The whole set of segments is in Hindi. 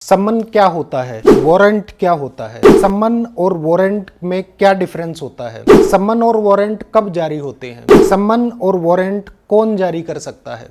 सम्मन क्या होता है, वारंट क्या होता है, सम्मन और वारंट में क्या डिफरेंस होता है, सम्मन और वारंट कब जारी होते हैं, सम्मन और वारंट कौन जारी कर सकता है।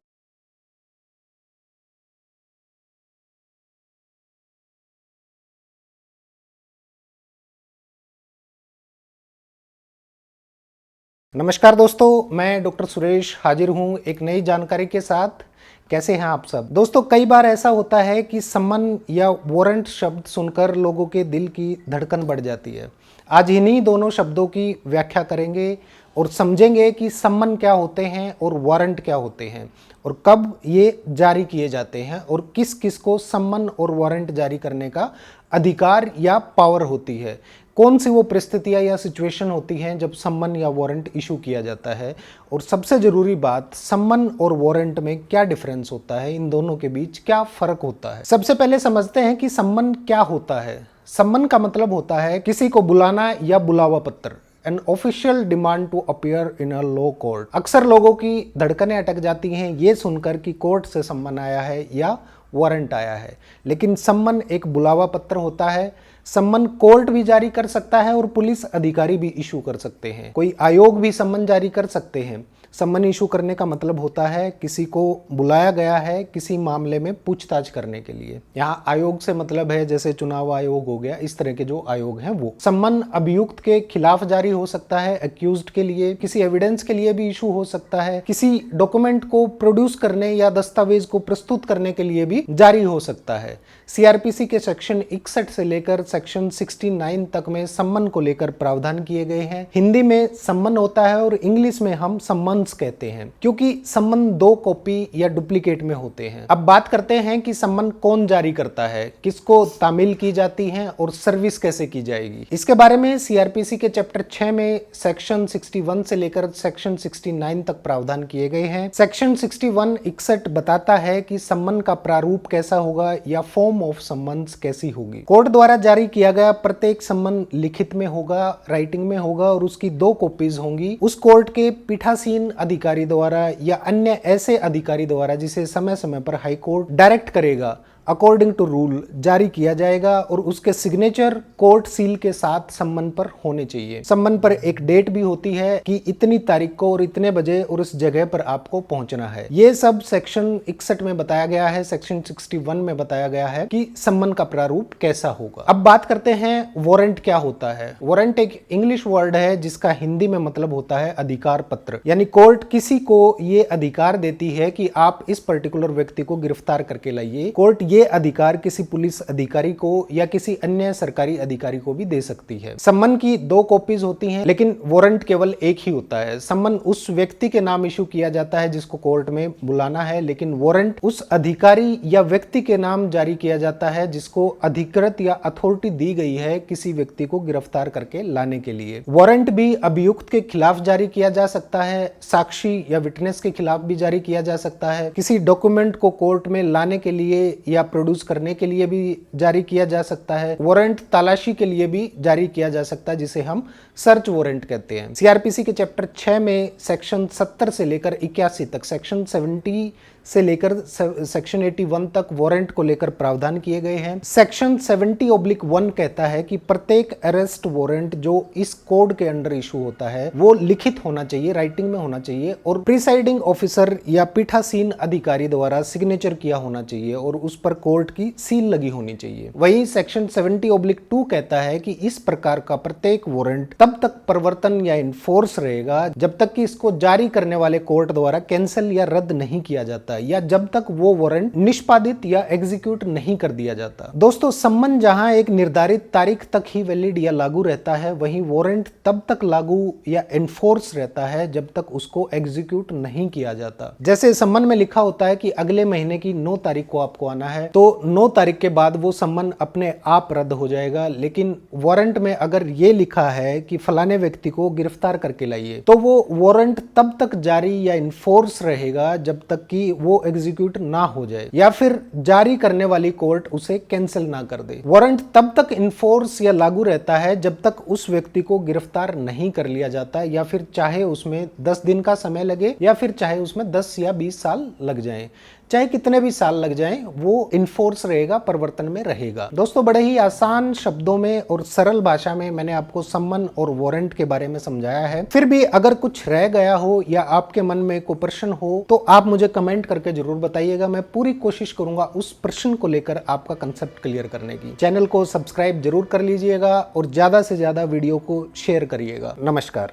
नमस्कार दोस्तों, मैं डॉक्टर सुरेश हाजिर हूं एक नई जानकारी के साथ। कैसे हैं आप सब दोस्तों। कई बार ऐसा होता है कि सम्मन या वारंट शब्द सुनकर लोगों के दिल की धड़कन बढ़ जाती है। आज इन्हीं दोनों शब्दों की व्याख्या करेंगे और समझेंगे कि सम्मन क्या होते हैं और वारंट क्या होते हैं और कब ये जारी किए जाते हैं और किस किस को सम्मन और वारंट जारी करने का अधिकार या पावर होती है। कौन सी वो परिस्थितियां या सिचुएशन होती हैं जब सम्मन या वारंट इशू किया जाता है, और सबसे ज़रूरी बात, सम्मन और वारंट में क्या डिफरेंस होता है, इन दोनों के बीच क्या फ़र्क होता है। सबसे पहले समझते हैं कि सम्मन क्या होता है। सम्मन का मतलब होता है किसी को बुलाना या बुलावा पत्र, an official demand to appear in a law court. अक्सर लोगों की धड़कनें अटक जाती हैं ये सुनकर कि कोर्ट से सम्मन आया है या वारंट आया है, लेकिन सम्मन एक बुलावा पत्र होता है। सम्मन कोर्ट भी जारी कर सकता है और पुलिस अधिकारी भी इशू कर सकते हैं। कोई आयोग भी सम्मन जारी कर सकते हैं। सम्मन इशू करने का मतलब होता है किसी को बुलाया गया है किसी मामले में पूछताछ करने के लिए। यहाँ आयोग से मतलब है जैसे चुनाव आयोग हो गया, इस तरह के जो आयोग हैं वो। सम्मन अभियुक्त के खिलाफ जारी हो सकता है, एक्यूज्ड के लिए, किसी एविडेंस के लिए भी इशू हो सकता है, किसी डॉक्यूमेंट को प्रोड्यूस करने या दस्तावेज को प्रस्तुत करने के लिए भी जारी हो सकता है। सीआरपीसी के सेक्शन 61 से लेकर सेक्शन 69 तक में सम्मन को लेकर प्रावधान किए गए हैं। हिंदी में सम्मन होता है और इंग्लिश में हम सम्मन्स कहते हैं, क्योंकि सम्मन दो कॉपी या डुप्लीकेट में होते हैं। अब बात करते हैं कि सम्मन कौन जारी करता है, किसको तामील की जाती है और सर्विस कैसे की जाएगी। इसके बारे में सीआरपीसी के चैप्टर 6 में सेक्शन 61 से लेकर सेक्शन 69 तक प्रावधान किए गए हैं। सेक्शन 61 बताता है कि सम्मन का प्रारूप कैसा होगा या फॉर्म ऑफ सम्मन्स कैसी होगी। कोर्ट द्वारा जारी किया गया प्रत्येक सम्मन लिखित में होगा, राइटिंग में होगा और उसकी 2 कॉपीज होंगी। उस कोर्ट के पीठासीन अधिकारी द्वारा या अन्य ऐसे अधिकारी द्वारा जिसे समय समय पर हाई कोर्ट डायरेक्ट करेगा, अकॉर्डिंग टू रूल जारी किया जाएगा और उसके सिग्नेचर कोर्ट सील के साथ सम्मन पर होने चाहिए। सम्मन पर एक डेट भी होती है कि इतनी तारीख को और इतने बजे और उस जगह पर आपको पहुंचना है। ये सब सेक्शन 61 में बताया गया है। सेक्शन 61 में बताया गया है कि सम्मन का प्रारूप कैसा होगा। अब बात करते हैं वारंट क्या होता है। वारंट एक इंग्लिश वर्ड है जिसका हिंदी में मतलब होता है अधिकार पत्र, यानी कोर्ट किसी को ये अधिकार देती है कि आप इस पर्टिकुलर व्यक्ति को गिरफ्तार करके लाइए। कोर्ट ये अधिकार किसी पुलिस अधिकारी को या किसी अन्य सरकारी अधिकारी को भी दे सकती है। सम्मन की 2 कॉपीज होती हैं, लेकिन वारंट केवल एक ही होता है। सम्मन उस व्यक्ति के नाम इशू किया जाता है जिसको कोर्ट में बुलाना है, लेकिन वारंट उस अधिकारी या व्यक्ति के नाम जारी किया जाता है जिसको अधिकृत या अथॉरिटी दी गई है किसी व्यक्ति को गिरफ्तार करके लाने के लिए। वारंट भी अभियुक्त के खिलाफ जारी किया जा सकता है, साक्षी या विटनेस के खिलाफ भी जारी किया जा सकता है, किसी डॉक्यूमेंट को कोर्ट में लाने के लिए या प्रोड्यूस करने के लिए भी जारी किया जा सकता है। वारंट तलाशी के लिए भी जारी किया जा सकता है जिसे हम सर्च वारंट कहते हैं। सीआरपीसी के चैप्टर 6 में सेक्शन 70 से लेकर 81 तक, सेक्शन 70 से लेकर सेक्शन 81 तक वारंट को लेकर प्रावधान किए गए हैं। सेक्शन 70/1 कहता है कि प्रत्येक अरेस्ट वारंट जो इस कोड के अंडर इशू होता है वो लिखित होना चाहिए, राइटिंग में होना चाहिए और प्रिसाइडिंग ऑफिसर या पीठासीन अधिकारी द्वारा सिग्नेचर किया होना चाहिए और उस पर कोर्ट की सील लगी होनी चाहिए। वही सेक्शन 70/2 कहता है कि इस प्रकार का प्रत्येक वारंट तब तक प्रवर्तन या इन्फोर्स रहेगा जब तक कि इसको जारी करने वाले कोर्ट द्वारा कैंसिल या रद्द नहीं किया जाता या जब तक वो वारंट निष्पादित या एग्जीक्यूट नहीं कर दिया जाता। दोस्तों, सम्मन जहां एक निर्धारित तारीख तक ही वैलिड या लागू रहता है, वहीं वारंट तब तक लागू या एनफोर्स रहता है जब तक उसको एग्जीक्यूट नहीं किया जाता। जैसे सम्मन में लिखा होता है कि अगले महीने की 9 तारीख को आपको आना है, तो 9 तारीख के बाद वो सम्मन अपने आप रद्द हो जाएगा। लेकिन वारंट में अगर ये लिखा है कि फलाने व्यक्ति को गिरफ्तार करके लाइए, तो वो वारंट तब तक जारी या इन्फोर्स रहेगा जब तक कि वो एग्जीक्यूट ना हो जाए या फिर जारी करने वाली कोर्ट उसे कैंसिल ना कर दे। वारंट तब तक इन्फोर्स या लागू रहता है जब तक उस व्यक्ति को गिरफ्तार नहीं कर लिया जाता, या फिर चाहे उसमें 10 दिन का समय लगे या फिर चाहे उसमें 10 या 20 साल लग जाएं। चाहे कितने भी साल लग जाएं, वो इनफोर्स रहेगा, परिवर्तन में रहेगा। दोस्तों, बड़े ही आसान शब्दों में और सरल भाषा में मैंने आपको सम्मन और वारंट के बारे में समझाया है। फिर भी अगर कुछ रह गया हो या आपके मन में कोई प्रश्न हो तो आप मुझे कमेंट करके जरूर बताइएगा। मैं पूरी कोशिश करूंगा उस प्रश्न को लेकर आपका कंसेप्ट क्लियर करने की। चैनल को सब्सक्राइब जरूर कर लीजिएगा और ज्यादा से ज्यादा वीडियो को शेयर करिएगा। नमस्कार।